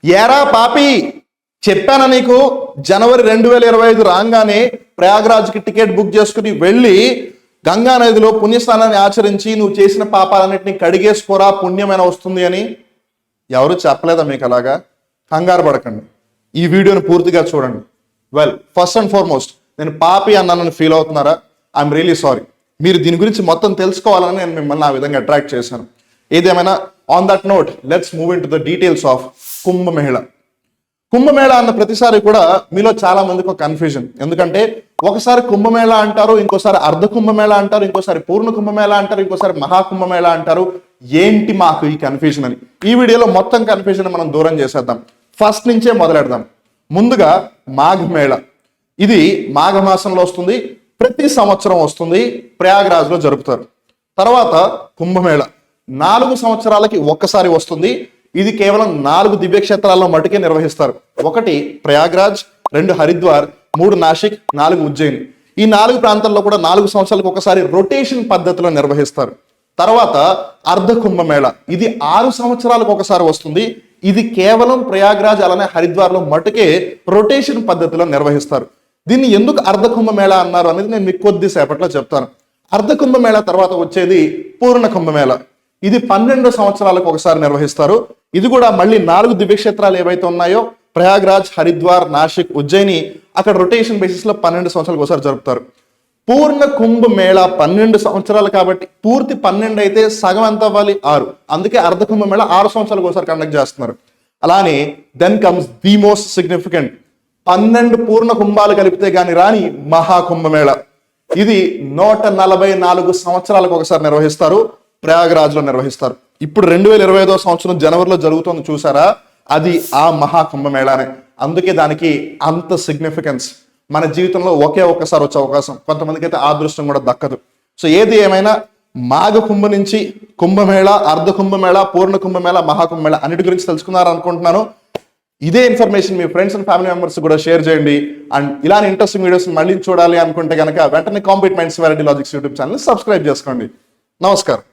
ఏరా పాపి, చెప్పాను నీకు జనవరి 2025 రాగానే ప్రయాగ్రాజ్కి టికెట్ బుక్ చేసుకుని వెళ్ళి గంగా నదిలో పుణ్యస్నానాన్ని ఆచరించి నువ్వు చేసిన పాపాలన్నింటినీ కడిగేసుకోరా, పుణ్యమైన వస్తుంది అని. ఎవరు చెప్పలేదా మీకు అలాగా? కంగారు పడకండి, ఈ వీడియోని పూర్తిగా చూడండి. వెల్, ఫస్ట్ అండ్ ఫార్మోస్ట్ నేను పాపి అన్నానని ఫీల్ అవుతున్నారా? I'm really sorry. మీరు దీని గురించి మొత్తం తెలుసుకోవాలని నేను మిమ్మల్ని ఆ విధంగా అట్రాక్ట్ చేశాను. ఏదేమైనా on that note let's move in to the details of Kumbh Mela. Kumbh Mela అన్న ప్రతిసారి కూడా మీలో చాలా మందికి ఒక కన్ఫ్యూజన్. ఎందుకంటే ఒకసారి కుంభమేళ అంటారు, ఇంకోసారి అర్ధ కుంభమేళ అంటారు, ఇంకోసారి పూర్ణ కుంభమేళ అంటారు, ఇంకోసారి మహాకుంభమేళ అంటారు. ఏంటి మాకు ఈ కన్ఫ్యూజన్ అని ఈ వీడియోలో మొత్తం కన్ఫ్యూజన్ మనం దూరం చేసేద్దాం. ఫస్ట్ నుంచే మొదలెడదాం. ముందుగా మాఘమేళ. ఇది మాఘమాసంలో వస్తుంది, ప్రతి సంవత్సరం వస్తుంది, ప్రయాగ్రాజ్లో జరుపుతారు. తర్వాత కుంభమేళ 4 సంవత్సరాలకి ఒక్కసారి వస్తుంది. ఇది కేవలం 4 దివ్యక్షేత్రాల్లో మటుకే నిర్వహిస్తారు. 1 ప్రయాగ్రాజ్, 2 హరిద్వార్, 3 నాసిక్, 4 ఉజ్జయిని. ఈ 4 ప్రాంతాల్లో కూడా 4 సంవత్సరాలకు ఒకసారి రొటేషన్ పద్ధతిలో నిర్వహిస్తారు. తర్వాత అర్ధ కుంభమేళ. ఇది 6 సంవత్సరాలకు ఒకసారి వస్తుంది. ఇది కేవలం ప్రయాగ్రాజ్ అలానే హరిద్వార్లో మటుకే రొటేషన్ పద్ధతిలో నిర్వహిస్తారు. దీన్ని ఎందుకు అర్ధ కుంభమేళ అన్నారు అనేది నేను మీకు కొద్దిసేపట్లో చెప్తాను. అర్ధ కుంభమేళ తర్వాత వచ్చేది పూర్ణ కుంభమేళ. ఇది 12 సంవత్సరాలకు ఒకసారి నిర్వహిస్తారు. ఇది కూడా మళ్ళీ 4 దివ్యక్షేత్రాలు ఏవైతే ఉన్నాయో ప్రయాగ్రాజ్, హరిద్వార్, నాసిక్, ఉజ్జయిని, అక్కడ రొటేషన్ బేసిస్ లో 12 సంవత్సరాలకు ఒకసారి జరుపుతారు. పూర్ణ కుంభమేళ 12 సంవత్సరాలు కాబట్టి పూర్తి 12 అయితే సగం ఎంత అవ్వాలి? 6. అందుకే అర్ధ కుంభమేళ 6 సంవత్సరాలకు ఒకసారి కండక్ట్ చేస్తున్నారు. అలానే then comes the most significant 12 పూర్ణ కుంభాలు కలిపితే గాని రాని మహాకుంభమేళ. ఇది 144 సంవత్సరాలకు ఒకసారి నిర్వహిస్తారు, ప్రయాగ్రాజ్ లో నిర్వహిస్తారు. ఇప్పుడు 2025 సంవత్సరం జనవరిలో జరుగుతుంది చూసారా, అది ఆ మహాకుంభమేళానే. అందుకే దానికి అంత సిగ్నిఫికెన్స్. మన జీవితంలో ఒకే ఒక్కసారి వచ్చే అవకాశం, కొంతమందికి అయితే ఆ అదృష్టం కూడా దక్కదు. సో ఏది ఏమైనా మాఘ కుంభ నుంచి కుంభమేళ, అర్ధ కుంభమేళ, పూర్ణ కుంభమేళ, మహాకుంభమేళ అన్నిటి గురించి తెలుసుకున్నారు అనుకుంటున్నాను. ఇదే information me friends and family members కూడా షేర్ చేయండి. అండ్ ఇలాంటి ఇంట్రెస్టింగ్ వీడియోస్ మళ్ళీ చూడాలి అనుకుంటే కనుక వెంటనే compete minds variety logics YouTube channel subscribe చేసుకోండి. నమస్కారం.